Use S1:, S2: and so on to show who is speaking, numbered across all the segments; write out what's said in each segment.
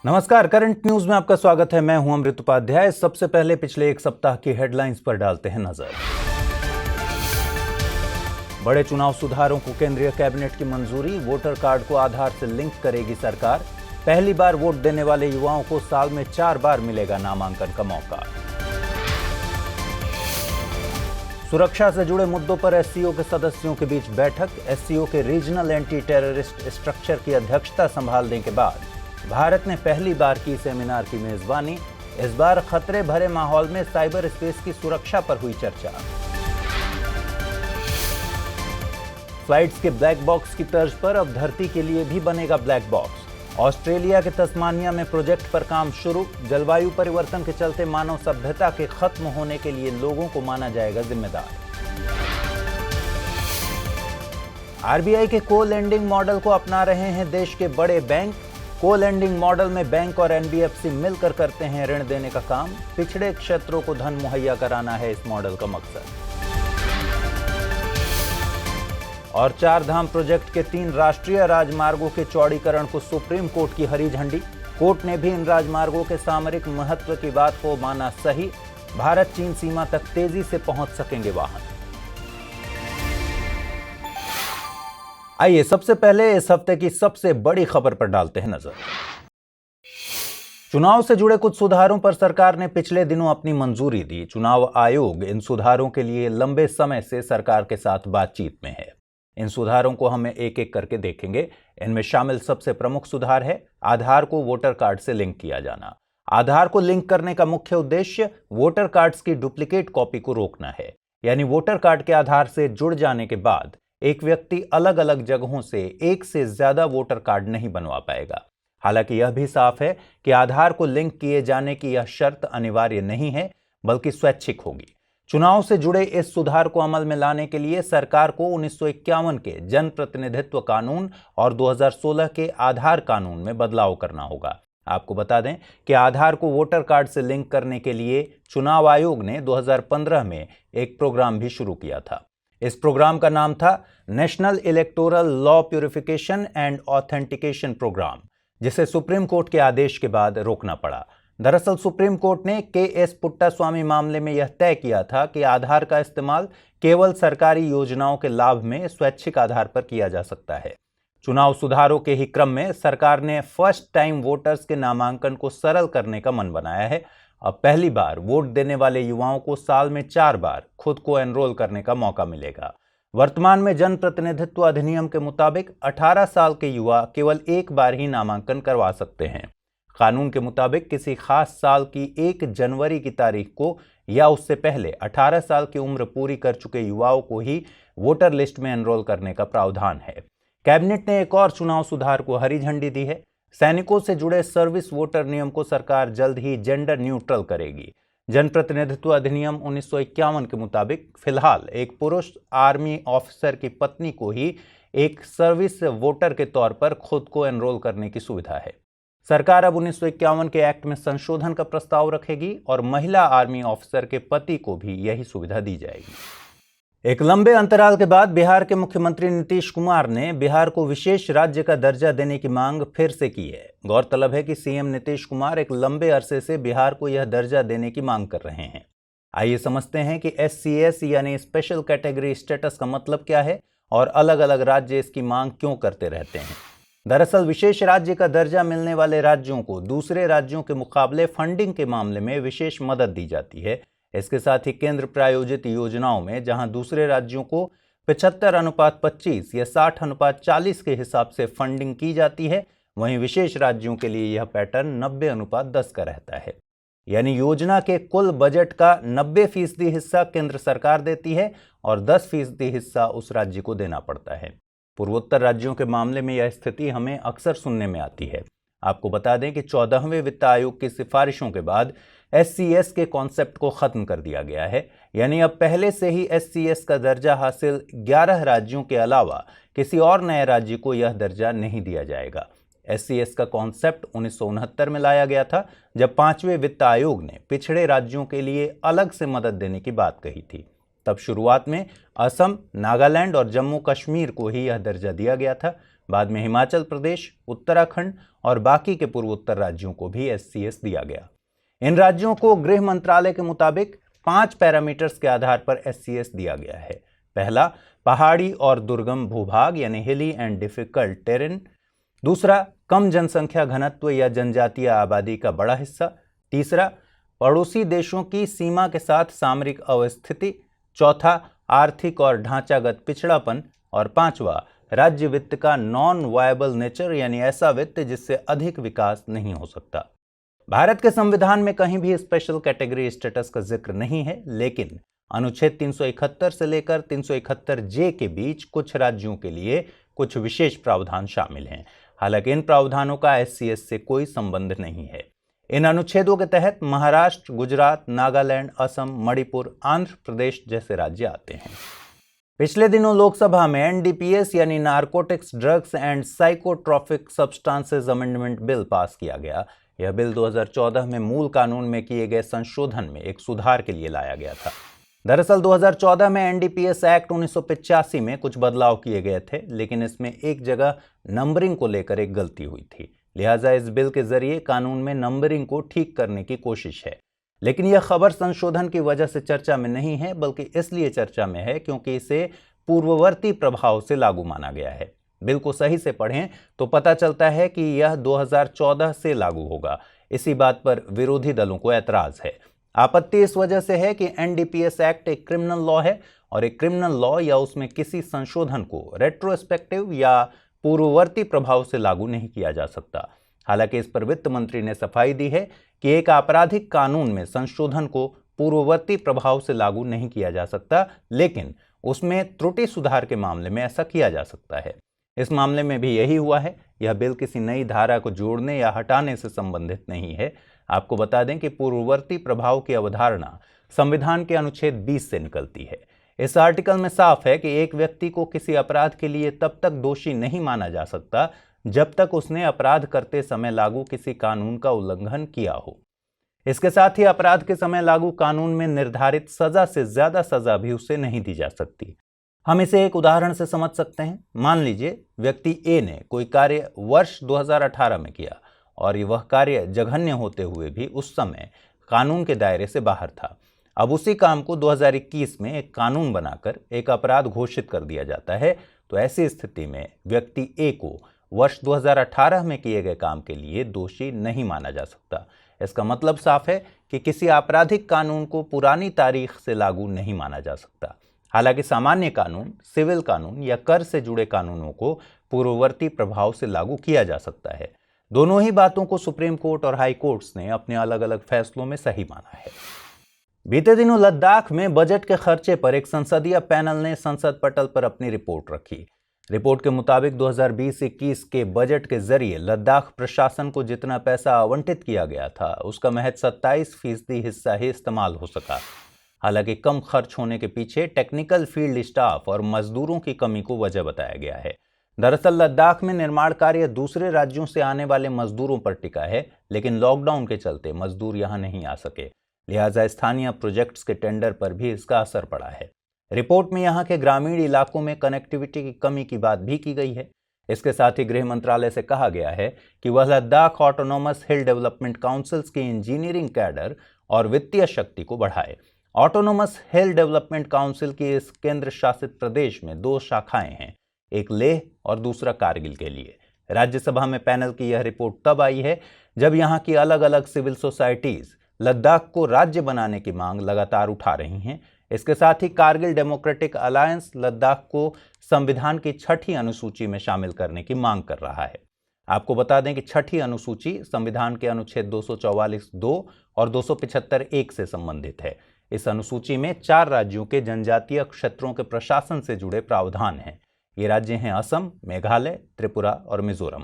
S1: नमस्कार, current news में आपका स्वागत है। मैं हूं अमृत उपाध्याय। सबसे पहले पिछले एक सप्ताह की हेडलाइंस पर डालते हैं नजर। बड़े चुनाव सुधारों को केंद्रीय कैबिनेट की मंजूरी। वोटर कार्ड को आधार से लिंक करेगी सरकार। पहली बार वोट देने वाले युवाओं को साल में 4 बार मिलेगा नामांकन का मौका। सुरक्षा से जुड़े मुद्दों पर एससीओ के सदस्यों के बीच बैठक। एससीओ के रीजनल एंटी टेररिस्ट स्ट्रक्चर की अध्यक्षता संभालने के बाद भारत ने पहली बार की सेमिनार की मेजबानी। इस बार खतरे भरे माहौल में साइबर स्पेस की सुरक्षा पर हुई चर्चा। फ्लाइट्स के ब्लैक बॉक्स की तर्ज पर अब धरती के लिए भी बनेगा ब्लैक बॉक्स। ऑस्ट्रेलिया के तस्मानिया में प्रोजेक्ट पर काम शुरू। जलवायु परिवर्तन के चलते मानव सभ्यता के खत्म होने के लिए लोगों को माना जाएगा जिम्मेदार। आरबीआई के को लेंडिंग मॉडल को अपना रहे हैं देश के बड़े बैंक। को लेंडिंग मॉडल में बैंक और एनबीएफसी मिलकर करते हैं ऋण देने का काम। पिछड़े क्षेत्रों को धन मुहैया कराना है इस मॉडल का मकसद। और 4 धाम प्रोजेक्ट के 3 राष्ट्रीय राजमार्गों के चौड़ीकरण को सुप्रीम कोर्ट की हरी झंडी। कोर्ट ने भी इन राजमार्गों के सामरिक महत्व की बात को माना सही। भारत चीन सीमा तक तेजी से पहुंच सकेंगे वाहन। आइए सबसे पहले इस हफ्ते की सबसे बड़ी खबर पर डालते हैं नजर। चुनाव से जुड़े कुछ सुधारों पर सरकार ने पिछले दिनों अपनी मंजूरी दी। चुनाव आयोग इन सुधारों के लिए लंबे समय से सरकार के साथ बातचीत में है। इन सुधारों को हम एक एक करके देखेंगे। इनमें शामिल सबसे प्रमुख सुधार है आधार को वोटर कार्ड से लिंक किया जाना। आधार को लिंक करने का मुख्य उद्देश्य वोटर कार्ड्स की डुप्लीकेट कॉपी को रोकना है। यानी वोटर कार्ड के आधार से जुड़ जाने के बाद एक व्यक्ति अलग अलग जगहों से एक से ज्यादा वोटर कार्ड नहीं बनवा पाएगा। हालांकि यह भी साफ है कि आधार को लिंक किए जाने की यह शर्त अनिवार्य नहीं है, बल्कि स्वैच्छिक होगी। चुनाव से जुड़े इस सुधार को अमल में लाने के लिए सरकार को 1951 के जनप्रतिनिधित्व कानून और 2016 के आधार कानून में बदलाव करना होगा। आपको बता दें कि आधार को वोटर कार्ड से लिंक करने के लिए चुनाव आयोग ने 2015 में एक प्रोग्राम भी शुरू किया था। इस प्रोग्राम का नाम था National Electoral Law Purification and Authentication Programme, जिसे सुप्रीम कोर्ट के आदेश के बाद रोकना पड़ा। दरअसल सुप्रीम कोर्ट ने के.एस. पुट्टास्वामी मामले में यह तय किया था कि आधार का इस्तेमाल केवल सरकारी योजनाओं के लाभ में स्वैच्छिक आधार पर किया जा सकता है। चुनाव सुधारों के ही क्रम में सरकार ने फर्स्ट टाइम वोटर्स के नामांकन को सरल करने का मन बनाया है। अब पहली बार वोट देने वाले युवाओं को साल में 4 बार खुद को एनरोल करने का मौका मिलेगा। वर्तमान में जनप्रतिनिधित्व अधिनियम के मुताबिक 18 साल के युवा केवल एक बार ही नामांकन करवा सकते हैं। कानून के मुताबिक किसी खास साल की 1 जनवरी की तारीख को या उससे पहले 18 साल की उम्र पूरी कर चुके युवाओं को ही वोटर लिस्ट में एनरोल करने का प्रावधान है। कैबिनेट ने एक और चुनाव सुधार को हरी झंडी दी है। सैनिकों से जुड़े सर्विस वोटर नियम को सरकार जल्द ही जेंडर न्यूट्रल करेगी। जनप्रतिनिधित्व अधिनियम 1951 के मुताबिक फिलहाल एक पुरुष आर्मी ऑफिसर की पत्नी को ही एक सर्विस वोटर के तौर पर खुद को एनरोल करने की सुविधा है। सरकार अब 1951 के एक्ट में संशोधन का प्रस्ताव रखेगी और महिला आर्मी ऑफिसर के पति को भी यही सुविधा दी जाएगी। एक लंबे अंतराल के बाद बिहार के मुख्यमंत्री नीतीश कुमार ने बिहार को विशेष राज्य का दर्जा देने की मांग फिर से की है। गौरतलब है कि सीएम नीतीश कुमार एक लंबे अरसे से बिहार को यह दर्जा देने की मांग कर रहे हैं। आइए समझते हैं कि SCS यानी स्पेशल कैटेगरी स्टेटस का मतलब क्या है और अलग अलग राज्य इसकी मांग क्यों करते रहते हैं। दरअसल विशेष राज्य का दर्जा मिलने वाले राज्यों को दूसरे राज्यों के मुकाबले फंडिंग के मामले में विशेष मदद दी जाती है। इसके साथ ही केंद्र प्रायोजित योजनाओं में जहां दूसरे राज्यों को 75:25 या 60:40 के हिसाब से फंडिंग की जाती है, वहीं विशेष राज्यों के लिए यह पैटर्न 90:10 का रहता है। यानी योजना के कुल बजट का 90% हिस्सा केंद्र सरकार देती है और 10% हिस्सा उस राज्य को देना पड़ता है। पूर्वोत्तर राज्यों के मामले में यह स्थिति हमें अक्सर सुनने में आती है। आपको बता दें कि 14वें वित्त आयोग की सिफारिशों के बाद SCS के कॉन्सेप्ट को खत्म कर दिया गया है। यानी अब पहले से ही SCS का दर्जा हासिल 11 राज्यों के अलावा किसी और नए राज्य को यह दर्जा नहीं दिया जाएगा। SCS का कॉन्सेप्ट 1969 में लाया गया था, जब 5वें वित्त आयोग ने पिछड़े राज्यों के लिए अलग से मदद देने की बात कही थी। तब शुरुआत में असम, नागालैंड और जम्मू कश्मीर को ही यह दर्जा दिया गया था। बाद में हिमाचल प्रदेश, उत्तराखंड और बाकी के पूर्वोत्तर राज्यों को भी SCS दिया गया। इन राज्यों को गृह मंत्रालय के मुताबिक 5 पैरामीटर्स के आधार पर SCS दिया गया है। पहला, पहाड़ी और दुर्गम भूभाग यानी हिली एंड डिफिकल्ट टेरेन। दूसरा, कम जनसंख्या घनत्व या जनजातीय आबादी का बड़ा हिस्सा। तीसरा, पड़ोसी देशों की सीमा के साथ सामरिक अवस्थिति। चौथा, आर्थिक और ढांचागत पिछड़ापन। और पांचवा, राज्य वित्त का नॉन वायबल नेचर यानी ऐसा वित्त जिससे अधिक विकास नहीं हो सकता। भारत के संविधान में कहीं भी स्पेशल कैटेगरी स्टेटस का जिक्र नहीं है, लेकिन अनुच्छेद 371 से लेकर 371J के बीच कुछ राज्यों के लिए कुछ विशेष प्रावधान शामिल हैं। हालांकि इन प्रावधानों का SCS से कोई संबंध नहीं है। इन अनुच्छेदों के तहत महाराष्ट्र, गुजरात, नागालैंड, असम, मणिपुर, आंध्र प्रदेश जैसे राज्य आते हैं। पिछले दिनों लोकसभा में NDPS यानी narcotics, drugs and psychotropic substances amendment bill pass किया गया। यह बिल 2014 में मूल कानून में किए गए संशोधन में एक सुधार के लिए लाया गया था। दरअसल 2014 में NDPS एक्ट 1985 में कुछ बदलाव किए गए थे, लेकिन इसमें एक जगह नंबरिंग को लेकर एक गलती हुई थी। लिहाजा इस बिल के जरिए कानून में नंबरिंग को ठीक करने की कोशिश है। लेकिन यह खबर संशोधन की वजह से चर्चा में नहीं है, बल्कि इसलिए चर्चा में है क्योंकि इसे पूर्ववर्ती प्रभाव से लागू माना गया है। बिल को सही से पढ़ें तो पता चलता है कि यह 2014 से लागू होगा। इसी बात पर विरोधी दलों को ऐतराज है। आपत्ति इस वजह से है कि NDPS एक्ट एक क्रिमिनल लॉ है और एक क्रिमिनल लॉ या उसमें किसी संशोधन को रेट्रोस्पेक्टिव या पूर्ववर्ती प्रभाव से लागू नहीं किया जा सकता। हालांकि इस पर वित्त मंत्री ने सफाई दी है कि एक आपराधिक कानून में संशोधन को पूर्ववर्ती प्रभाव से लागू नहीं किया जा सकता, लेकिन उसमें त्रुटि सुधार के मामले में ऐसा किया जा सकता है। इस मामले में भी यही हुआ है। यह बिल किसी नई धारा को जोड़ने या हटाने से संबंधित नहीं है। आपको बता दें कि पूर्ववर्ती प्रभाव की अवधारणा संविधान के अनुच्छेद 20 से निकलती है। इस आर्टिकल में साफ है कि एक व्यक्ति को किसी अपराध के लिए तब तक दोषी नहीं माना जा सकता जब तक उसने अपराध करते समय लागू किसी कानून का उल्लंघन किया हो। इसके साथ ही अपराध के समय लागू कानून में निर्धारित सजा से ज्यादा सजा भी उसे नहीं दी जा सकती। हम इसे एक उदाहरण से समझ सकते हैं। मान लीजिए व्यक्ति A ने कोई कार्य वर्ष 2018 में किया और वह कार्य जघन्य होते हुए भी उस समय कानून के दायरे से बाहर था। अब उसी काम को 2021 में एक कानून बनाकर एक अपराध घोषित कर दिया जाता है, तो ऐसी स्थिति में व्यक्ति A को वर्ष 2018 में किए गए काम के लिए दोषी नहीं माना जा सकता। इसका मतलब साफ है कि किसी आपराधिक कानून को पुरानी तारीख से लागू नहीं माना जा सकता। हालांकि सामान्य कानून, सिविल कानून या कर से जुड़े कानूनों को पूर्ववर्ती प्रभाव से लागू किया जा सकता है। दोनों ही बातों को सुप्रीम कोर्ट और हाई कोर्ट्स ने अपने अलग अलग फैसलों में सही माना है। बीते दिनों लद्दाख में बजट के खर्चे पर एक संसदीय पैनल ने संसद पटल पर अपनी रिपोर्ट रखी। रिपोर्ट के मुताबिक 2020-21 के बजट के जरिए लद्दाख प्रशासन को जितना पैसा आवंटित किया गया था उसका महज 27% हिस्सा ही इस्तेमाल हो सका। हालांकि कम खर्च होने के पीछे टेक्निकल फील्ड स्टाफ और मजदूरों की कमी को वजह बताया गया है। दरअसल लद्दाख में निर्माण कार्य दूसरे राज्यों से आने वाले मजदूरों पर टिका है, लेकिन लॉकडाउन के चलते मजदूर यहां नहीं आ सके। लिहाजा स्थानीय प्रोजेक्ट्स के टेंडर पर भी इसका असर पड़ा है। रिपोर्ट में यहां के ग्रामीण इलाकों में कनेक्टिविटी की कमी की बात भी की गई है। इसके साथ ही गृह मंत्रालय से कहा गया है कि वह लद्दाख ऑटोनोमस हिल डेवलपमेंट काउंसिल्स की इंजीनियरिंग कैडर और वित्तीय शक्ति को बढ़ाए। ऑटोनोमस हिल डेवलपमेंट काउंसिल की इस केंद्र शासित प्रदेश में 2 शाखाएं हैं, एक लेह और दूसरा कारगिल के लिए। राज्यसभा में पैनल की यह रिपोर्ट तब आई है जब यहां की अलग अलग सिविल सोसाइटीज लद्दाख को राज्य बनाने की मांग लगातार उठा रही हैं। इसके साथ ही कारगिल डेमोक्रेटिक अलायंस लद्दाख को संविधान की 6ठी अनुसूची में शामिल करने की मांग कर रहा है। आपको बता दें कि 6ठी अनुसूची संविधान के अनुच्छेद 244(2) और 275(1) से संबंधित है। इस अनुसूची में 4 राज्यों के जनजातीय क्षेत्रों के प्रशासन से जुड़े प्रावधान हैं। ये राज्य हैं असम, मेघालय, त्रिपुरा और मिजोरम।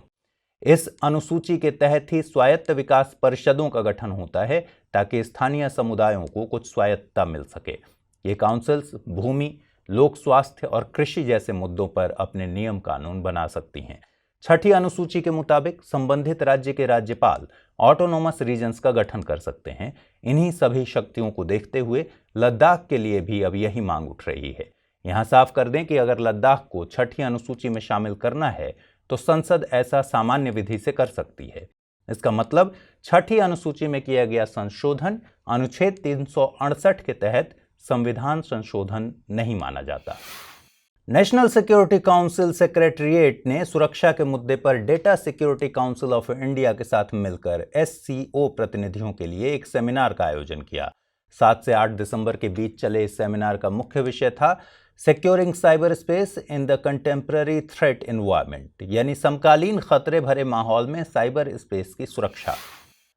S1: इस अनुसूची के तहत ही स्वायत्त विकास परिषदों का गठन होता है ताकि स्थानीय समुदायों को कुछ स्वायत्तता मिल सके। ये काउंसिल्स भूमि, लोक स्वास्थ्य और कृषि जैसे मुद्दों पर अपने नियम कानून बना सकती हैं। 6ठी अनुसूची के मुताबिक संबंधित राज्य के राज्यपाल ऑटोनोमस रीजन्स का गठन कर सकते हैं। इन्हीं सभी शक्तियों को देखते हुए लद्दाख के लिए भी अब यही मांग उठ रही है। यहां साफ कर दें कि अगर लद्दाख को 6ठी अनुसूची में शामिल करना है तो संसद ऐसा सामान्य विधि से कर सकती है। इसका मतलब छठी अनुसूची में किया गया संशोधन अनुच्छेद 368 के तहत संविधान संशोधन नहीं माना जाता। नेशनल सिक्योरिटी काउंसिल सेक्रेटरीट ने सुरक्षा के मुद्दे पर data security council of India के साथ मिलकर SCO प्रतिनिधियों के लिए एक सेमिनार का आयोजन किया। 7 से 8 दिसंबर के बीच चले इस सेमिनार का मुख्य विषय था securing cyber space in the contemporary threat environment, यानी समकालीन खतरे भरे माहौल में साइबर स्पेस की सुरक्षा।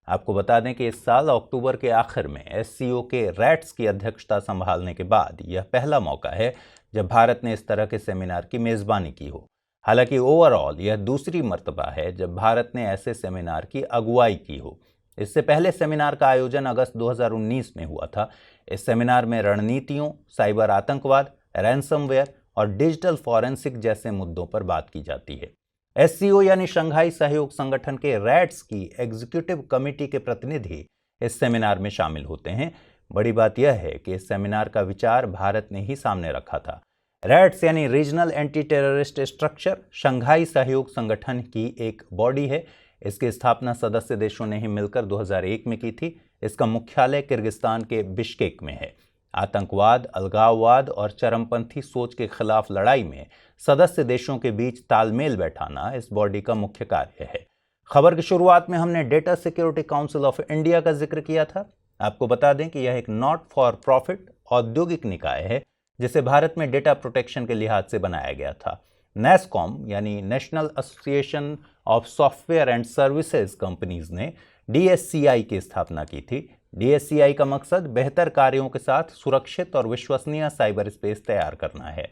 S1: आपको बता दें कि इस साल अक्टूबर के आखिर में SCO के रैट्स की अध्यक्षता संभालने के बाद यह पहला मौका है जब भारत ने इस तरह के सेमिनार की मेजबानी की हो। हालांकि ओवरऑल यह दूसरी मर्तबा है जब भारत ने ऐसे सेमिनार की अगुवाई की हो। इससे पहले सेमिनार का आयोजन अगस्त 2019 में हुआ था। इस सेमिनार में रणनीतियों, साइबर आतंकवाद, रैंसमवेयर और डिजिटल फॉरेंसिक जैसे मुद्दों पर बात की जाती है। SCO यानी शंघाई सहयोग संगठन के रैट्स की एग्जीक्यूटिव कमेटी के प्रतिनिधि इस सेमिनार में शामिल होते हैं। बड़ी बात यह है कि इस सेमिनार का विचार भारत ने ही सामने रखा था। रैट्स यानी regional anti terrorist structure Shanghai सहयोग संगठन की एक बॉडी है। इसकी स्थापना सदस्य देशों ने ही मिलकर 2001 में की थी। इसका मुख्यालय किर्गिस्तान के बिश्केक में है। आतंकवाद, अलगाववाद और चरमपंथी सोच के खिलाफ लड़ाई में सदस्य देशों के बीच तालमेल बैठाना इस बॉडी का मुख्य कार्य है। खबर की शुरुआत में हमने data security council of India का जिक्र किया था। आपको बता दें कि यह एक नॉट फॉर प्रॉफिट औद्योगिक निकाय है जिसे भारत में डेटा प्रोटेक्शन के लिहाज से बनाया गया था। NASSCOM यानी national association of software and services companies ने DSCI की स्थापना की थी। DSCI का मकसद बेहतर कार्यों के साथ सुरक्षित और विश्वसनीय साइबर स्पेस तैयार करना है।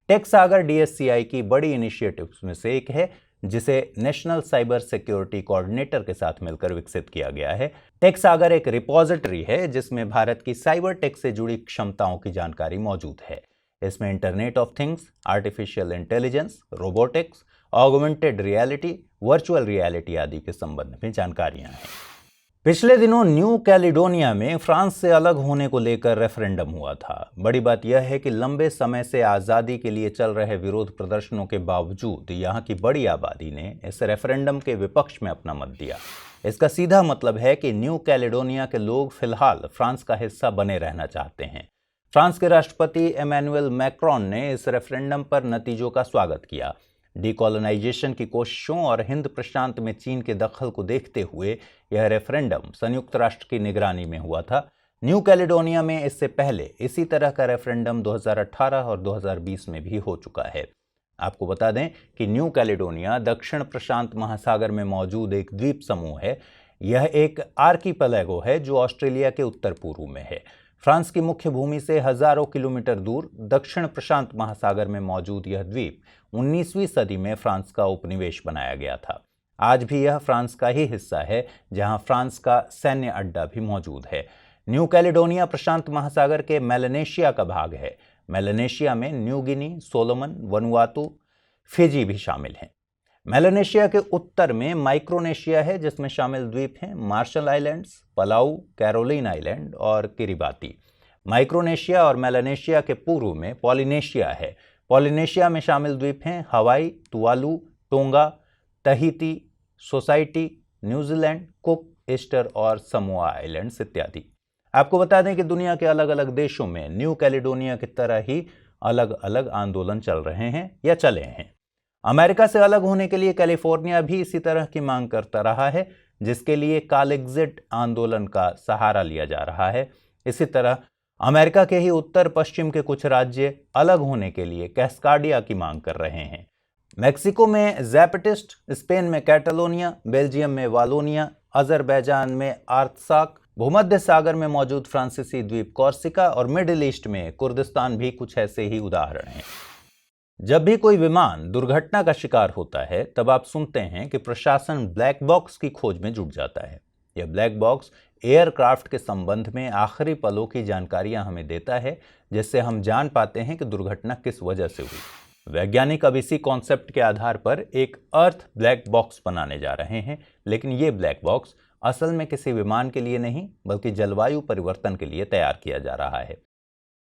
S1: टेकसागर DSCI की बड़ी इनिशिएटिव्स में से एक है जिसे नेशनल साइबर सिक्योरिटी कोऑर्डिनेटर के साथ मिलकर विकसित किया गया है। टेकसागर एक रिपॉजिटरी है जिसमें भारत की साइबर टेक से जुड़ी क्षमताओं की जानकारी मौजूद है। इसमें internet of things, artificial intelligence, robotics, augmented reality, virtual reality आदि के संबंध में जानकारियां हैं। पिछले दिनों न्यू कैलिडोनिया में फ्रांस से अलग होने को लेकर रेफरेंडम हुआ था। बड़ी बात यह है कि लंबे समय से आज़ादी के लिए चल रहे विरोध प्रदर्शनों के बावजूद यहाँ की बड़ी आबादी ने इस रेफरेंडम के विपक्ष में अपना मत दिया। इसका सीधा मतलब है कि न्यू कैलिडोनिया के लोग फिलहाल फ्रांस का हिस्सा बने रहना चाहते हैं। फ्रांस के राष्ट्रपति इमैनुअल मैक्रोन ने इस रेफरेंडम पर नतीजों का स्वागत किया। डीकोलोनाइजेशन की कोशिशों और हिंद प्रशांत में चीन के दखल को देखते हुए यह रेफरेंडम संयुक्त राष्ट्र की निगरानी में हुआ था। न्यू कैलिडोनिया में इससे पहले इसी तरह का रेफरेंडम 2018 और 2020 में भी हो चुका है। आपको बता दें कि न्यू कैलिडोनिया दक्षिण प्रशांत महासागर में मौजूद एक द्वीप समूह है। यह एक आर्किपेलागो है जो ऑस्ट्रेलिया के उत्तर पूर्व में है। फ्रांस की मुख्य भूमि से हजारों किलोमीटर दूर दक्षिण प्रशांत महासागर में मौजूद यह द्वीप 19वीं सदी में फ्रांस का उपनिवेश बनाया गया था। आज भी यह फ्रांस का ही हिस्सा है जहां फ्रांस का सैन्य अड्डा भी मौजूद है। न्यू कैलिडोनिया प्रशांत महासागर के मेलानेशिया का भाग है। मेलानेशिया में New Guinea, Solomon, Vanuatu, Fiji भी शामिल हैं। मेलानेशिया के उत्तर में माइक्रोनेशिया है जिसमें शामिल द्वीप हैं Marshall Islands, Palau, Caroline Island और किरिबाती। माइक्रोनेशिया और मेलानेशिया के पूर्व में पॉलिनेशिया है। पॉलिनेशिया में शामिल द्वीप हैं Hawaii, Tuvalu, Tonga, Tahiti, Society, New Zealand, Cook, Easter और समोआ आइलैंड्स इत्यादि। आपको बता दें कि दुनिया के अलग अलग देशों में न्यू कैलिडोनिया की तरह ही अलग अलग आंदोलन चल रहे हैं या चले हैं। अमेरिका से अलग होने के लिए कैलिफोर्निया भी इसी तरह की मांग करता रहा है जिसके लिए कालेक्सिट आंदोलन का सहारा लिया जा रहा है। इसी तरह अमेरिका के ही उत्तर पश्चिम के कुछ राज्य अलग होने के लिए कैस्काडिया की मांग कर रहे हैं। मेक्सिको में ज़ैपेटिस्ट, स्पेन में कैटलोनिया, बेल्जियम में वालोनिया, अजरबैजान में आर्त्साक, भूमध्य सागर में मौजूद फ्रांसीसी द्वीप कॉर्सिका और मिडिल ईस्ट में कुर्दिस्तान भी कुछ ऐसे ही उदाहरण हैं। जब भी कोई विमान दुर्घटना का शिकार होता है तब आप सुनते हैं कि प्रशासन ब्लैक बॉक्स की खोज में जुट जाता है। यह ब्लैक बॉक्स एयरक्राफ्ट के संबंध में आखिरी पलों की जानकारियां हमें देता है जिससे हम जान पाते हैं कि दुर्घटना किस वजह से हुई। वैज्ञानिक अब इसी कॉन्सेप्ट के आधार पर एक अर्थ ब्लैक बॉक्स बनाने जा रहे हैं, लेकिन ये ब्लैक बॉक्स असल में किसी विमान के लिए नहीं बल्कि जलवायु परिवर्तन के लिए तैयार किया जा रहा है।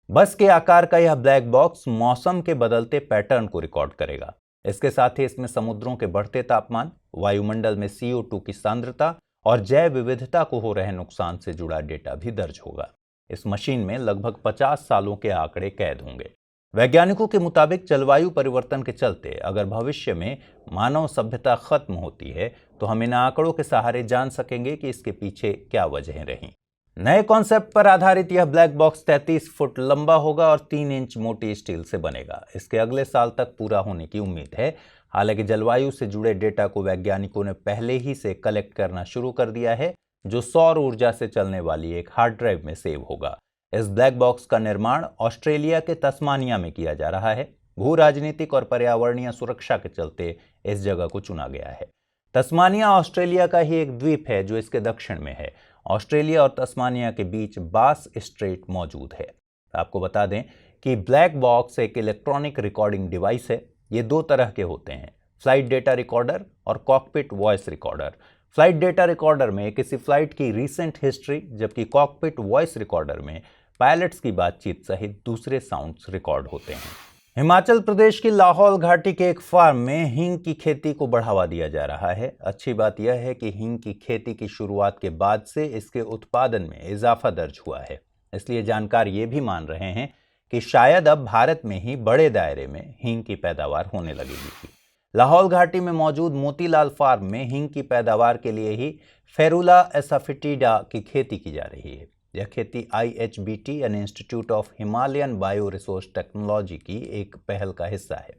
S1: बस के आकार का यह ब्लैक बॉक्स मौसम के बदलते पैटर्न को रिकॉर्ड करेगा। इसके साथ ही इसमें समुद्रों के बढ़ते तापमान, वायुमंडल में CO2 की सांद्रता और जैव विविधता को हो रहे नुकसान से जुड़ा डेटा भी दर्ज होगा। इस मशीन में लगभग 50 सालों के आंकड़े कैद होंगे। वैज्ञानिकों के मुताबिक जलवायु परिवर्तन के चलते अगर भविष्य में मानव सभ्यता खत्म होती है तो हम इन आंकड़ों के सहारे जान सकेंगे कि इसके पीछे क्या वजहें रहीं। नए कॉन्सेप्ट पर आधारित यह ब्लैक बॉक्स 33 फुट लंबा होगा और 3 इंच मोटी स्टील से बनेगा। इसके अगले साल तक पूरा होने की उम्मीद है। हालांकि जलवायु से जुड़े डेटा को वैज्ञानिकों ने पहले ही से कलेक्ट करना शुरू कर दिया है, जो सौर ऊर्जा से चलने वाली एक हार्ड ड्राइव में सेव होगा। इस ब्लैक बॉक्स का निर्माण ऑस्ट्रेलिया के तस्मानिया में किया जा रहा है। भू राजनीतिक और पर्यावरणीय सुरक्षा के चलते इस जगह को चुना गया है। तस्मानिया ऑस्ट्रेलिया का ही एक द्वीप है जो इसके दक्षिण में है। ऑस्ट्रेलिया और तस्मानिया के बीच बास स्ट्रेट मौजूद है। आपको बता दें कि ब्लैक बॉक्स एक इलेक्ट्रॉनिक रिकॉर्डिंग डिवाइस है। ये दो तरह के होते हैं, फ्लाइट डेटा रिकॉर्डर और cockpit voice recorder. Flight data recorder में किसी फ्लाइट की रीसेंट हिस्ट्री, जबकि कॉकपिट वॉइस रिकॉर्डर में पायलट्स की बातचीत सहित दूसरे साउंड्स रिकॉर्ड होते हैं। हिमाचल प्रदेश की लाहौल घाटी के एक फार्म में हींग की खेती को बढ़ावा दिया जा रहा है। अच्छी बात यह है कि हींग की खेती की शुरुआत के बाद से इसके उत्पादन में इजाफा दर्ज हुआ है। इसलिए जानकार ये भी मान रहे हैं कि शायद अब भारत में ही बड़े दायरे में हींग की पैदावार होने लगेगी। लाहौल घाटी में मौजूद मोतीलाल फार्म में हींग की पैदावार के लिए ही फेरुला एसाफिटिडा की खेती की जा रही है। यह खेती IHBT यानी institute of Himalayan bio resource technology की एक पहल का हिस्सा है।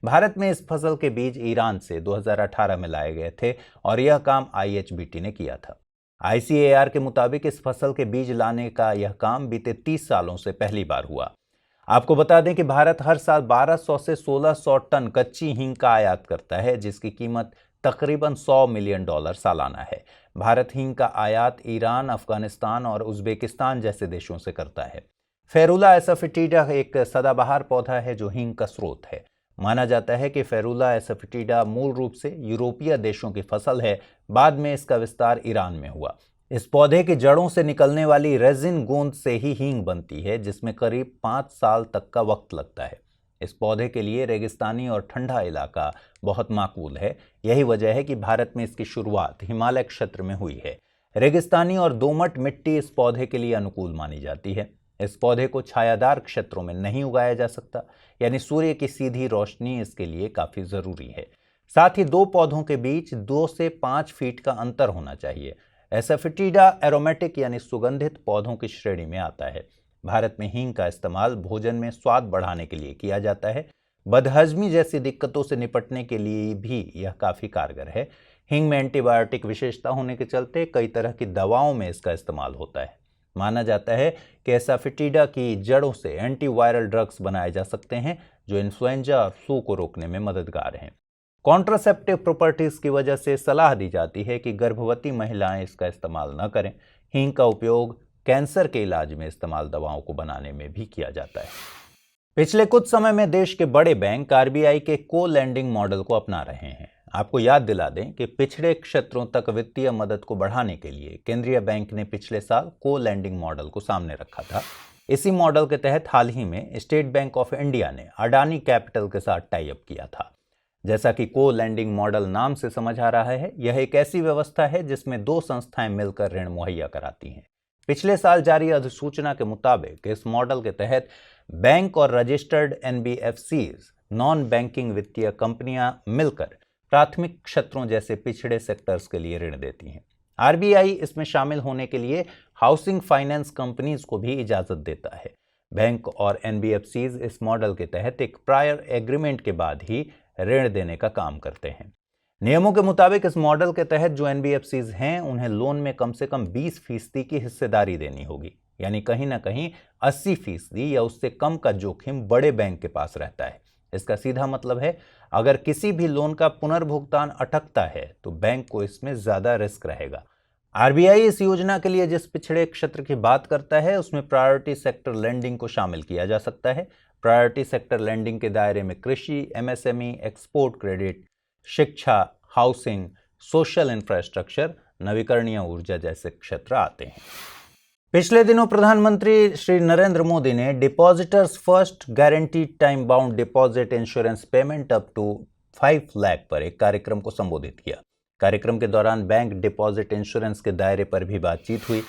S1: भारत में इस फसल के बीज ईरान से 2018 में लाए गए थे और यह काम IHBT ने किया था। ICAR के मुताबिक इस फसल के बीज लाने का यह काम बीते 30 सालों से पहली बार हुआ। आपको बता दें कि भारत हर साल 1200 से 1600 टन कच्ची हींग का आयात करता है, जिसकी कीमत तकरीबन $100 मिलियन सालाना है। भारत हींग का आयात ईरान, अफगानिस्तान और उज्बेकिस्तान जैसे देशों से करता है। फेरुला एसाफिटिडा एक सदाबहार पौधा है जो हींग का स्रोत है। माना जाता है कि फेरुला एसाफिटिडा मूल रूप से यूरोपीय देशों की फसल है। बाद में इसका विस्तार ईरान में हुआ। इस पौधे की जड़ों से निकलने वाली रेजिन गोंद से ही हींग बनती है, जिसमें करीब 5 साल तक का वक्त लगता है। इस पौधे के लिए रेगिस्तानी और ठंडा इलाका बहुत माकूल है। यही वजह है कि भारत में इसकी शुरुआत हिमालय क्षेत्र में हुई है। रेगिस्तानी और दोमट मिट्टी इस पौधे के लिए अनुकूल मानी जाती है। इस पौधे को छायादार क्षेत्रों में नहीं उगाया जा सकता, यानी सूर्य की सीधी रोशनी इसके लिए काफी जरूरी है। साथ ही दो पौधों के बीच 2 से 5 फीट का अंतर होना चाहिए। एसाफिटिडा एरोमेटिक यानी सुगंधित पौधों की श्रेणी में आता है। भारत में हींग का इस्तेमाल भोजन में स्वाद बढ़ाने के लिए किया जाता है। बदहजमी जैसी दिक्कतों से निपटने के लिए भी यह काफी कारगर है। हींग में एंटीबायोटिक विशेषता होने के चलते कई तरह की दवाओं में इसका इस्तेमाल होता है। माना जाता है कि एसाफिटिडा की जड़ों से एंटीवायरल ड्रग्स बनाए जा सकते हैं जो इन्फ्लुएंजा और फ्लू को रोकने में मददगार हैं। कॉन्ट्रासेप्टिव प्रॉपर्टीज की वजह से सलाह दी जाती है कि गर्भवती महिलाएं इसका इस्तेमाल न करें। हींग का उपयोग कैंसर के इलाज में इस्तेमाल दवाओं को बनाने में भी किया जाता है। पिछले कुछ समय में देश के बड़े बैंक RBI के को-लैंडिंग मॉडल को अपना रहे हैं। आपको याद दिला दें कि पिछड़े क्षेत्रों तक वित्तीय मदद को बढ़ाने के लिए केंद्रीय बैंक ने पिछले साल को-लैंडिंग मॉडल को सामने रखा था। इसी मॉडल के तहत हाल ही में स्टेट बैंक ऑफ इंडिया ने अडानी कैपिटल के साथ टाई अप किया था। जैसा कि को-लैंडिंग मॉडल नाम से समझ आ रहा है, यह एक ऐसी व्यवस्था है जिसमें 2 संस्थाएं मिलकर ऋण मुहैया कराती हैं। पिछले साल जारी अधिसूचना के मुताबिक इस मॉडल के तहत बैंक और रजिस्टर्ड NBFCs नॉन बैंकिंग वित्तीय कंपनियां मिलकर प्राथमिक क्षेत्रों जैसे पिछड़े सेक्टर्स के लिए ऋण देती हैं। RBI इसमें शामिल होने के लिए हाउसिंग फाइनेंस कंपनीज को भी इजाजत देता है। बैंक और NBFCs इस मॉडल के तहत एक प्रायर एग्रीमेंट के बाद ही ऋण देने का काम करते हैं। नियमों के मुताबिक इस मॉडल के तहत जो NBFCs हैं उन्हें लोन में कम से कम 20% की हिस्सेदारी देनी होगी, यानी कहीं ना कहीं 80% या उससे कम का जोखिम बड़े बैंक के पास रहता है। इसका सीधा मतलब है अगर किसी भी लोन का पुनर्भुगतान अटकता है तो बैंक को इसमें ज्यादा रिस्क रहेगा। RBI इस योजना के लिए जिस पिछड़े क्षेत्र की बात करता है उसमें प्रायोरिटी सेक्टर लेंडिंग को शामिल किया जा सकता है। प्रायोरिटी सेक्टर लेंडिंग के दायरे में कृषि, MSME, एक्सपोर्ट क्रेडिट, शिक्षा, हाउसिंग, सोशल इंफ्रास्ट्रक्चर, नवीकरणीय ऊर्जा जैसे क्षेत्र आते हैं। पिछले दिनों प्रधानमंत्री श्री नरेंद्र मोदी ने depositors first guaranteed time bound deposit insurance payment up to 5 lakh पर एक कार्यक्रम को संबोधित किया। कार्यक्रम के दौरान बैंक डिपॉजिट इंश्योरेंस के दायरे पर भी बातचीत हुई।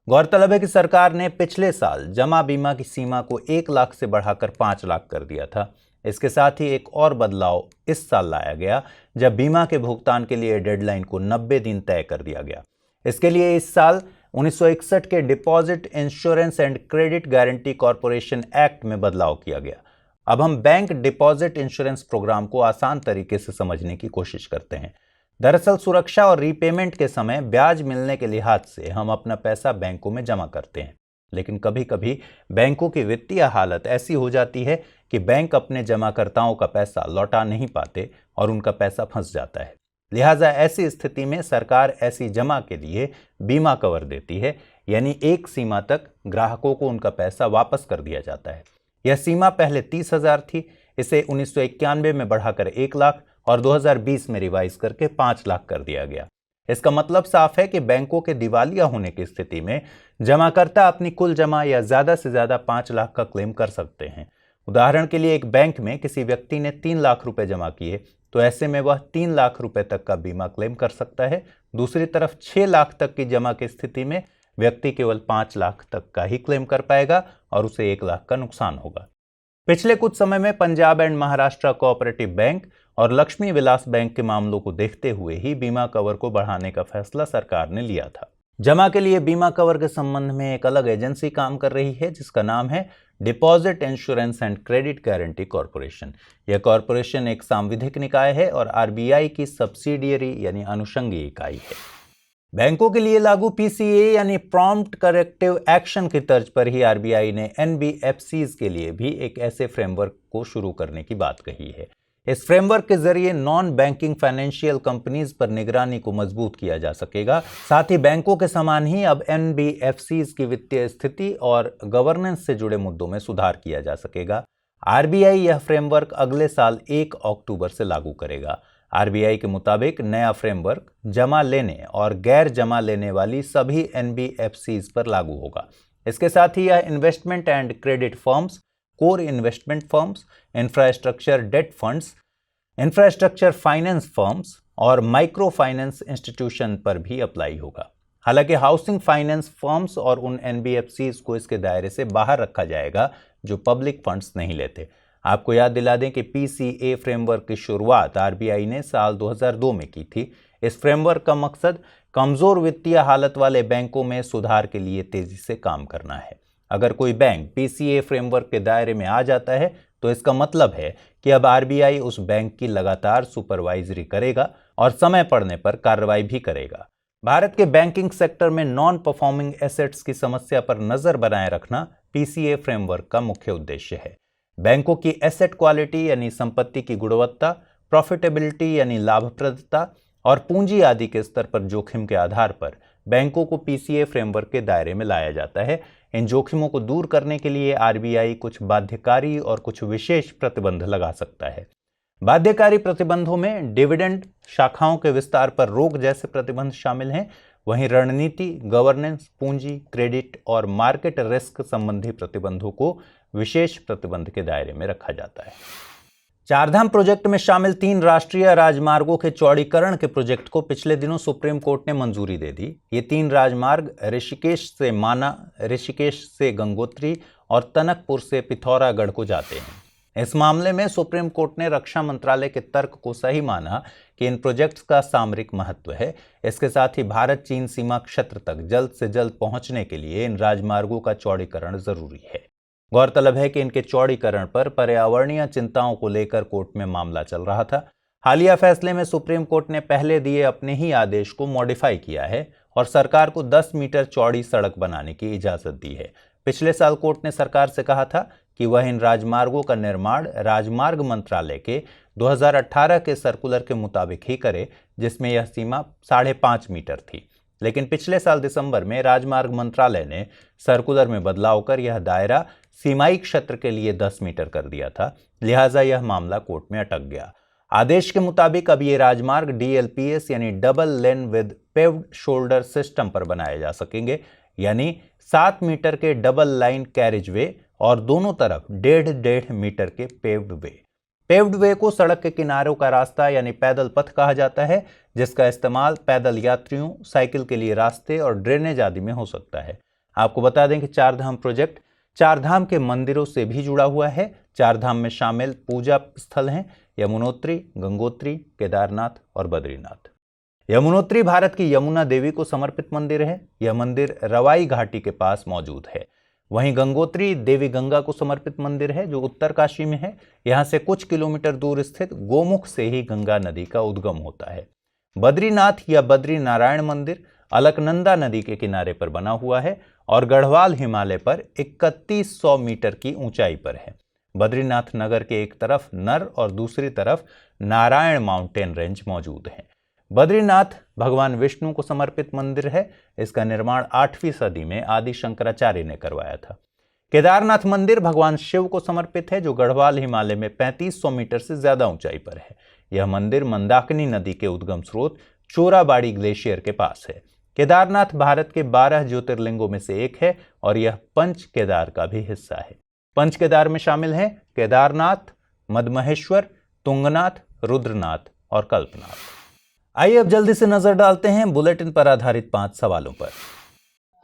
S1: गौरतलब है कि सरकार ने पिछले साल जमा बीमा की सीमा को 1 लाख से बढ़ाकर 5 लाख कर दिया था। इसके साथ ही एक और बदलाव इस साल लाया गया, जब बीमा के भुगतान के लिए डेडलाइन को 90 दिन तय कर दिया गया। इसके लिए इस साल 1961 के deposit insurance and credit guarantee corporation act में बदलाव किया गया। अब हम बैंक डिपॉजिट इंश्योरेंस प्रोग्राम को आसान तरीके से समझने की कोशिश करते हैं। दरअसल सुरक्षा और रीपेमेंट के समय ब्याज मिलने के लिहाज से हम अपना पैसा बैंकों में जमा करते हैं, लेकिन कभी कभी बैंकों की वित्तीय हालत ऐसी हो जाती है कि बैंक अपने जमाकर्ताओं का पैसा लौटा नहीं पाते और उनका पैसा फंस जाता है। लिहाजा ऐसी स्थिति में सरकार ऐसी जमा के लिए बीमा कवर देती है, यानी एक सीमा तक ग्राहकों को उनका पैसा वापस कर दिया जाता है। यह सीमा पहले 30,000 थी, इसे 1991 में बढ़ाकर 1 लाख और 2020 में रिवाइज करके 5 लाख कर दिया गया। इसका मतलब साफ है कि बैंकों के दिवालिया होने की स्थिति में जमाकर्ता अपनी कुल जमा या ज्यादा से ज्यादा 5 लाख का क्लेम कर सकते हैं। उदाहरण के लिए एक बैंक में किसी व्यक्ति ने 3 लाख रुपए जमा किए, तो ऐसे में वह 3 लाख रुपए तक का बीमा क्लेम कर सकता है। दूसरी तरफ 6 लाख तक की जमा की स्थिति में व्यक्ति केवल 5 लाख तक का ही क्लेम कर पाएगा और उसे 1 लाख का नुकसान होगा। पिछले कुछ समय में Punjab and Maharashtra cooperative bank और लक्ष्मी विलास बैंक के मामलों को देखते हुए ही बीमा कवर को बढ़ाने का फैसला सरकार ने लिया था। जमा के लिए बीमा कवर के संबंध में एक अलग एजेंसी काम कर रही है, जिसका नाम है deposit insurance and credit guarantee corporation. यह कॉरपोरेशन एक सांविधिक निकाय है और आरबीआई की सब्सिडियरी यानी अनुषंगी इकाई है। बैंकों के लिए लागू पीसीए यानी प्रॉम्प्ट करेक्टिव एक्शन की तर्ज पर ही आरबीआई ने एनबीएफसीज के लिए भी एक ऐसे फ्रेमवर्क को शुरू करने की बात कही है। इस फ्रेमवर्क के जरिए नॉन बैंकिंग फाइनेंशियल कंपनीज पर निगरानी को मजबूत किया जा सकेगा। साथ ही बैंकों के समान ही अब एनबीएफसीज की वित्तीय स्थिति और गवर्नेंस से जुड़े मुद्दों में सुधार किया जा सकेगा। आरबीआई यह फ्रेमवर्क अगले साल 1 अक्टूबर से लागू करेगा। आरबीआई के मुताबिक नया फ्रेमवर्क जमा लेने और गैर जमा लेने वाली सभी एनबीएफसीज पर लागू होगा। इसके साथ ही यह investment and credit firms, core investment firms, infrastructure date funds, infrastructure finance firms और माइक्रो फाइनेंस इंस्टीट्यूशन पर भी अप्लाई होगा। हालांकि हाउसिंग फाइनेंस फर्म्स और उन एनबीएफसीज को इसके दायरे से बाहर रखा जाएगा जो पब्लिक फंड्स नहीं लेते। आपको याद दिला दें कि पीसीए फ्रेमवर्क की शुरुआत आरबीआई ने साल 2002 में की थी। इस फ्रेमवर्क का मकसद कमजोर वित्तीय हालत वाले बैंकों में सुधार के लिए तेजी से काम करना है। अगर कोई बैंक पीसीए फ्रेमवर्क के दायरे में आ जाता है तो इसका मतलब है कि अब आरबीआई उस बैंक की लगातार सुपरवाइजरी करेगा और समय पड़ने पर कार्रवाई भी करेगा। भारत के बैंकिंग सेक्टर में नॉन परफॉर्मिंग एसेट्स की समस्या पर नजर बनाए रखना पीसीए फ्रेमवर्क का मुख्य उद्देश्य है। बैंकों की एसेट क्वालिटी यानी संपत्ति की गुणवत्ता, प्रॉफिटेबिलिटी यानी लाभप्रदता और पूंजी आदि के स्तर पर जोखिम के आधार पर बैंकों को पीसीए फ्रेमवर्क के दायरे में लाया जाता है। इन जोखिमों को दूर करने के लिए आरबीआई कुछ बाध्यकारी और कुछ विशेष प्रतिबंध लगा सकता है। बाध्यकारी प्रतिबंधों में डिविडेंड, शाखाओं के विस्तार पर रोक जैसे प्रतिबंध शामिल हैं। वहीं रणनीति, गवर्नेंस, पूंजी, क्रेडिट और मार्केट रिस्क संबंधी प्रतिबंधों को विशेष प्रतिबंध के दायरे में रखा जाता है। चारधाम प्रोजेक्ट में शामिल 3 राष्ट्रीय राजमार्गों के चौड़ीकरण के प्रोजेक्ट को पिछले दिनों सुप्रीम कोर्ट ने मंजूरी दे दी। ये 3 राजमार्ग ऋषिकेश से माना, ऋषिकेश से गंगोत्री और टनकपुर से पिथौरागढ़ को जाते हैं। इस मामले में सुप्रीम कोर्ट ने रक्षा मंत्रालय के तर्क को सही माना कि इन प्रोजेक्ट्स का सामरिक महत्व है। इसके साथ ही भारत चीन सीमा क्षेत्र तक जल्द से जल्द पहुंचने के लिए इन राजमार्गों का चौड़ीकरण जरूरी है। गौरतलब है कि इनके चौड़ीकरण पर पर्यावरणीय चिंताओं को लेकर कोर्ट में मामला चल रहा था। हालिया फैसले में सुप्रीम कोर्ट ने पहले दिए अपने ही आदेश को मॉडिफाई किया है और सरकार को 10 मीटर चौड़ी सड़क बनाने की इजाजत दी है। पिछले साल कोर्ट ने सरकार से कहा था कि वह इन राजमार्गों का निर्माण राजमार्ग मंत्रालय के 2018 के सर्कुलर के मुताबिक ही करे, जिसमें यह सीमा 5.5 मीटर थी। लेकिन पिछले साल दिसंबर में राजमार्ग मंत्रालय ने सर्कुलर में बदलाव कर यह दायरा सीमाई क्षेत्र के लिए 10 मीटर कर दिया था। लिहाजा यह मामला कोर्ट में अटक गया। आदेश के मुताबिक अब ये राजमार्ग डीएलपीएस यानी double lane with paved shoulder system पर बनाए जा सकेंगे, यानी 7 मीटर के डबल लाइन कैरिज वे और दोनों तरफ 1.5 मीटर के पेव्ड वे। पेव्ड वे को सड़क के किनारों का रास्ता यानी पैदल पथ कहा जाता है, जिसका इस्तेमाल पैदल यात्रियों, साइकिल के लिए रास्ते और ड्रेनेज आदि में हो सकता है। आपको बता दें कि चारधाम प्रोजेक्ट चारधाम के मंदिरों से भी जुड़ा हुआ है। चारधाम में शामिल पूजा स्थल हैं यमुनोत्री, गंगोत्री, केदारनाथ और बद्रीनाथ। यमुनोत्री भारत की यमुना देवी को समर्पित मंदिर है। यह मंदिर रवाई घाटी के पास मौजूद है। वहीं गंगोत्री देवी गंगा को समर्पित मंदिर है, जो उत्तरकाशी में है। यहां से कुछ किलोमीटर दूर स्थित गोमुख से ही गंगा नदी का उद्गम होता है। बद्रीनाथ या बद्री नारायण मंदिर अलकनंदा नदी के किनारे पर बना हुआ है और गढ़वाल हिमालय पर 3100 मीटर की ऊंचाई पर है। बद्रीनाथ नगर के एक तरफ नर और दूसरी तरफ नारायण माउंटेन रेंज मौजूद है। बद्रीनाथ भगवान विष्णु को समर्पित मंदिर है। इसका निर्माण 8वीं सदी में आदि शंकराचार्य ने करवाया था। केदारनाथ मंदिर भगवान शिव को समर्पित है, जो गढ़वाल हिमालय में 3500 मीटर से ज्यादा ऊंचाई पर है। यह मंदिर मंदाकिनी नदी के उद्गम स्रोत चोराबाड़ी ग्लेशियर के पास है। केदारनाथ भारत के 12 ज्योतिर्लिंगों में से एक है और यह पंच केदार का भी हिस्सा है। पंच केदार में शामिल हैं केदारनाथ, मदमहेश्वर, तुंगनाथ, रुद्रनाथ और कल्पनाथ। आइए अब जल्दी से नजर डालते हैं बुलेटिन पर आधारित 5 सवालों पर।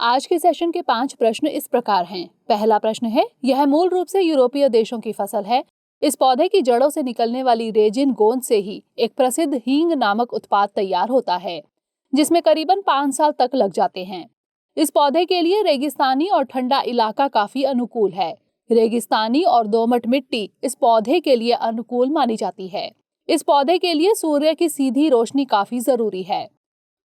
S2: आज के सेशन के 5 प्रश्न इस प्रकार हैं। पहला प्रश्न है, यह मूल रूप से यूरोपीय देशों की फसल है। इस पौधे की जड़ों से निकलने वाली रेजिन गोंद से ही एक प्रसिद्ध हींग नामक उत्पाद तैयार होता है, जिसमें करीबन 5 साल तक लग जाते हैं। इस पौधे के लिए रेगिस्तानी और ठंडा इलाका काफी अनुकूल है। रेगिस्तानी और दोमट मिट्टी इस पौधे के लिए अनुकूल मानी जाती है। इस पौधे के लिए सूर्य की सीधी रोशनी काफी जरूरी है।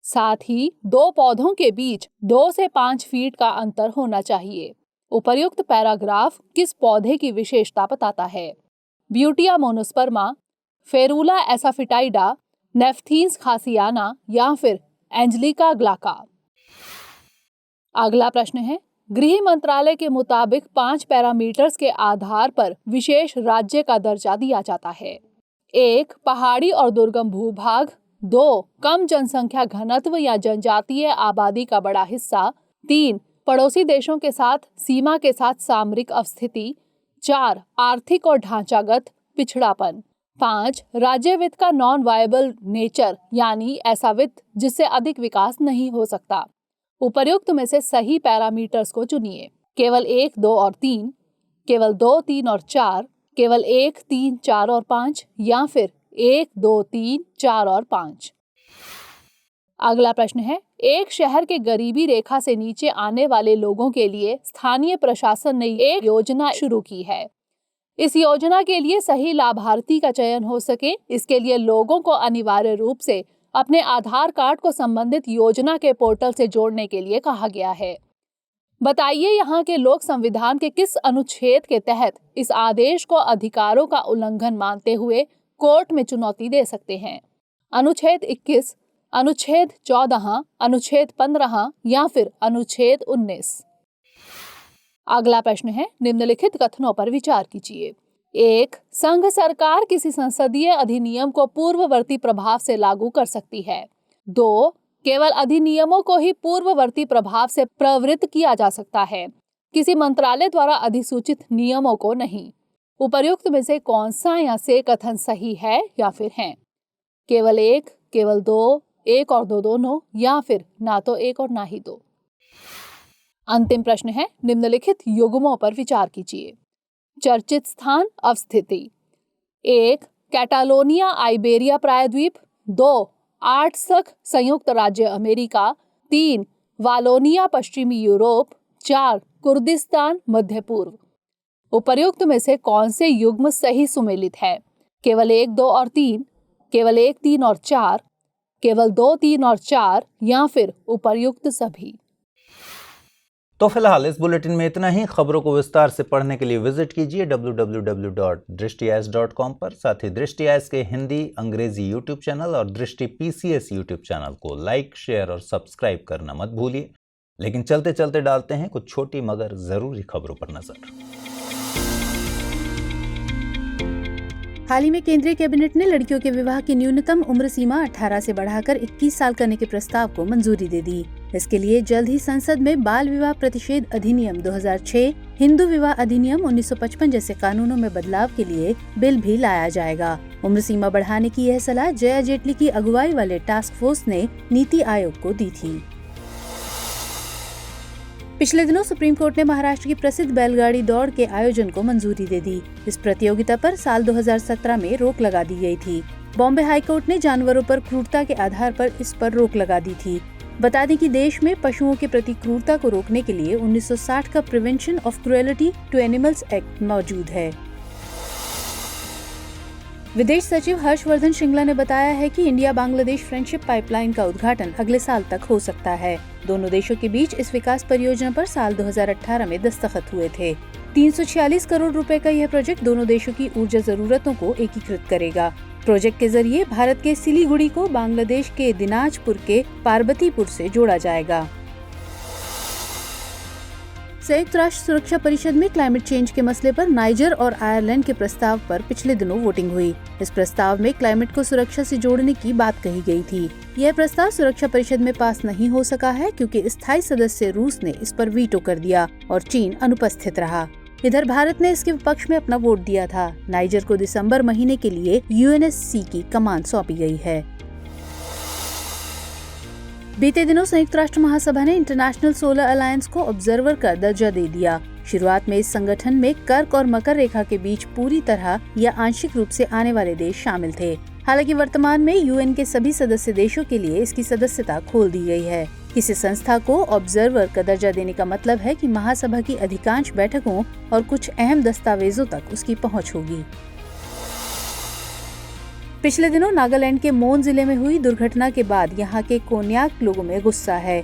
S2: साथ ही 2 पौधों के बीच 2 से 5 फीट का अंतर होना चाहिए। उपर्युक्त पैराग्राफ किस पौधे की विशेषता बताता है? ब्यूटिया मोनोस्पर्मा, फेरुला एसाफिटाइडा, नेफ्थीन्स खासियाना या फिर एंजेलिका ग्लाका। अगला प्रश्न है, गृह मंत्रालय के मुताबिक 5 पैरामीटर्स के आधार पर विशेष राज्य का दर्जा दिया जाता है। 1 पहाड़ी और दुर्गम भूभाग, 2 कम जनसंख्या घनत्व या जनजातीय आबादी का बड़ा हिस्सा, 3 पड़ोसी देशों के साथ सीमा के साथ सामरिक अवस्थिति, 4 आर्थिक और ढांचागत पिछड़ापन, 5 राज्य वित्त का नॉन वायबल नेचर यानी ऐसा वित्त जिससे अधिक विकास नहीं हो सकता। उपर्युक्त में से सही पैरामीटर्स को चुनिए। केवल 1, 2 और 3, केवल 2, 3 और 4, केवल 1, 3, 4 और 5 या फिर 1, 2, 3, 4 और 5। अगला प्रश्न है, एक शहर के गरीबी रेखा से नीचे आने वाले लोगों के लिए स्थानीय प्रशासन ने एक योजना शुरू की है। इस योजना के लिए सही लाभार्थी का चयन हो सके, इसके लिए लोगों को अनिवार्य रूप से अपने आधार कार्ड को संबंधित योजना के पोर्टल से जोड़ने के लिए कहा गया है। बताइए यहाँ के लोग संविधान के किस अनुच्छेद के तहत इस आदेश को अधिकारों का उल्लंघन मानते हुए कोर्ट में चुनौती दे सकते हैं? अनुच्छेद 21, अनुच्छेद 14, अनुच्छेद 15 या फिर अनुच्छेद 19। अगला प्रश्न है, निम्नलिखित कथनों पर विचार कीजिए। 1 संघ सरकार किसी संसदीय अधिनियम को पूर्ववर्ती प्रभाव से लागू कर सकती है। 2 केवल अधिनियमों को ही पूर्ववर्ती प्रभाव से प्रवृत्त किया जा सकता है, किसी मंत्रालय द्वारा अधिसूचित नियमों को नहीं। उपर्युक्त में से कौन सा या से कथन सही है या फिर हैं? केवल 1, केवल 2, 1 और 2 दोनों या फिर ना तो 1 और ना ही 2। अंतिम प्रश्न है, निम्नलिखित युग्मों पर विचार कीजिए। चर्चित स्थान अवस्थिति: 1 कैटालोनिया आइबेरिया प्रायद्वीप, 2 आर्ट्सक संयुक्त राज्य अमेरिका, 3 वालोनिया पश्चिमी यूरोप, 4 कुर्दिस्तान मध्य पूर्व। उपर्युक्त में से कौन से युग्म सही सुमेलित है? केवल 1, 2 और 3, केवल 1, 3 और 4, केवल 2, 3 और 4 या फिर उपर्युक्त सभी।
S1: तो फिलहाल इस बुलेटिन में इतना ही। खबरों को विस्तार से पढ़ने के लिए विजिट कीजिए www.drishtias.com पर। साथ ही दृष्टि आइज के हिंदी अंग्रेजी यूट्यूब चैनल और दृष्टि PCS यूट्यूब चैनल को लाइक, शेयर और सब्सक्राइब करना मत भूलिए। लेकिन चलते चलते डालते हैं कुछ छोटी मगर जरूरी खबरों पर नजर।
S3: हाल ही में केंद्रीय कैबिनेट ने लड़कियों के विवाह की न्यूनतम उम्र सीमा 18 से बढ़ाकर 21 साल करने के प्रस्ताव को मंजूरी दे दी। इसके लिए जल्द ही संसद में बाल विवाह प्रतिषेध अधिनियम 2006, हिंदू विवाह अधिनियम 1955 जैसे कानूनों में बदलाव के लिए बिल भी लाया जाएगा। उम्र सीमा बढ़ाने की यह सलाह जया जेटली की अगुवाई वाले टास्क फोर्स ने नीति आयोग को दी थी। पिछले दिनों सुप्रीम कोर्ट ने महाराष्ट्र की प्रसिद्ध बैलगाड़ी दौड़ के आयोजन को मंजूरी दे दी। इस प्रतियोगिता पर साल 2017 में रोक लगा दी गई थी। बॉम्बे हाई कोर्ट ने जानवरों पर क्रूरता के आधार पर इस पर रोक लगा दी थी। बता दें कि देश में पशुओं के प्रति क्रूरता को रोकने के लिए 1960 का prevention of cruelty to animals act मौजूद है। विदेश सचिव हर्षवर्धन श्रिंगला ने बताया है कि इंडिया बांग्लादेश फ्रेंडशिप पाइपलाइन का उद्घाटन अगले साल तक हो सकता है। दोनों देशों के बीच इस विकास परियोजना पर साल 2018 में दस्तखत हुए थे। 346 करोड़ रुपए का यह प्रोजेक्ट दोनों देशों की ऊर्जा जरूरतों को एकीकृत करेगा। प्रोजेक्ट के जरिए भारत के सिलीगुड़ी को बांग्लादेश के दिनाजपुर के पार्बतीपुर से जोड़ा जाएगा। संयुक्त राष्ट्र सुरक्षा परिषद में क्लाइमेट चेंज के मसले पर नाइजर और आयरलैंड के प्रस्ताव पर पिछले दिनों वोटिंग हुई। इस प्रस्ताव में क्लाइमेट को सुरक्षा से जोड़ने की बात कही गई थी। यह प्रस्ताव सुरक्षा परिषद में पास नहीं हो सका है क्योंकि स्थायी सदस्य रूस ने इस पर वीटो कर दिया और चीन अनुपस्थित रहा। इधर भारत ने इसके पक्ष में अपना वोट दिया था। नाइजर को दिसंबर महीने के लिए यूएनएससी की कमान सौंपी गई है। बीते दिनों संयुक्त राष्ट्र महासभा ने इंटरनेशनल सोलर अलायंस को ऑब्जर्वर का दर्जा दे दिया। शुरुआत में इस संगठन में कर्क और मकर रेखा के बीच पूरी तरह या आंशिक रूप से आने वाले देश शामिल थे। हालांकि वर्तमान में यूएन के सभी सदस्य देशों के लिए इसकी सदस्यता खोल दी गई है। किसी संस्था को ऑब्जर्वर का दर्जा देने का मतलब है कि महासभा की अधिकांश बैठकों और कुछ अहम दस्तावेजों तक उसकी पहुंच होगी। पिछले दिनों नागालैंड के मोन जिले में हुई दुर्घटना के बाद यहाँ के कोन्याक लोगों में गुस्सा है।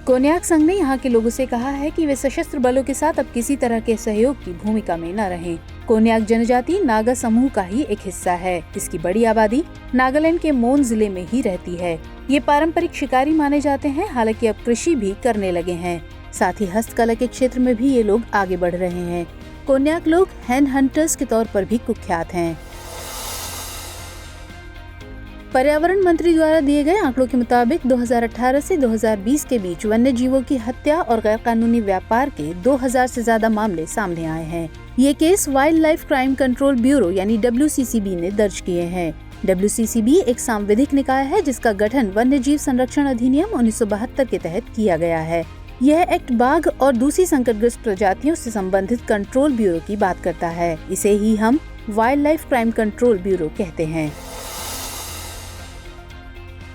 S3: कोन्याक संघ ने यहाँ के लोगों से कहा है कि वे सशस्त्र बलों के साथ अब किसी तरह के सहयोग की भूमिका में न रहें। कोन्याक जनजाति नागा समूह का ही एक हिस्सा है। इसकी बड़ी आबादी नागालैंड के मोन जिले में ही रहती है। ये पारंपरिक शिकारी माने जाते हैं, हालांकि अब कृषि भी करने लगे हैं। साथ ही हस्तकला के क्षेत्र में भी ये लोग आगे बढ़ रहे हैं। कोन्याक लोग हैंड हंटर्स के तौर पर भी कुख्यात हैं। पर्यावरण मंत्री द्वारा दिए गए आंकड़ों के मुताबिक 2018 से 2020 के बीच वन्य जीवों की हत्या और गैरकानूनी व्यापार के 2000 से ज्यादा मामले सामने आए हैं। ये case wild life crime control bureau यानी WCCB ने दर्ज किए हैं। WCCB एक सांविधिक निकाय है जिसका गठन वन्य जीव संरक्षण अधिनियम 1972 के तहत किया गया है। यह एक्ट बाघ और दूसरी संकटग्रस्त प्रजातियों से संबंधित कंट्रोल ब्यूरो की बात करता है। इसे ही हम wild life crime control bureau कहते हैं।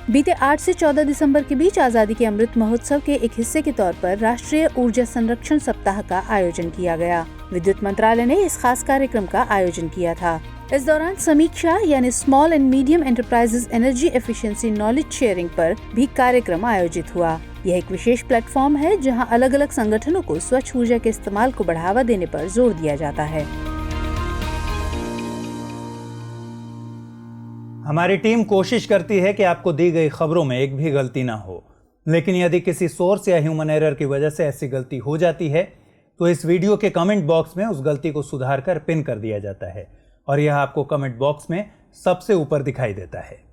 S3: बीते 8 से 14 दिसंबर के बीच आजादी के अमृत महोत्सव के एक हिस्से के तौर पर राष्ट्रीय ऊर्जा संरक्षण सप्ताह का आयोजन किया गया। विद्युत मंत्रालय ने इस खास कार्यक्रम का आयोजन किया था। इस दौरान समीक्षा यानी small and medium enterprises energy efficiency knowledge sharing पर भी कार्यक्रम आयोजित हुआ। यह एक विशेष प्लेटफॉर्म है जहां अलग अलग संगठनों को स्वच्छ ऊर्जा के इस्तेमाल को बढ़ावा देने पर जोर दिया जाता है।
S1: हमारी टीम कोशिश करती है कि आपको दी गई खबरों में एक भी गलती ना हो, लेकिन यदि किसी सोर्स या ह्यूमन एरर की वजह से ऐसी गलती हो जाती है तो इस वीडियो के कमेंट बॉक्स में उस गलती को सुधार कर पिन कर दिया जाता है और यह आपको कमेंट बॉक्स में सबसे ऊपर दिखाई देता है।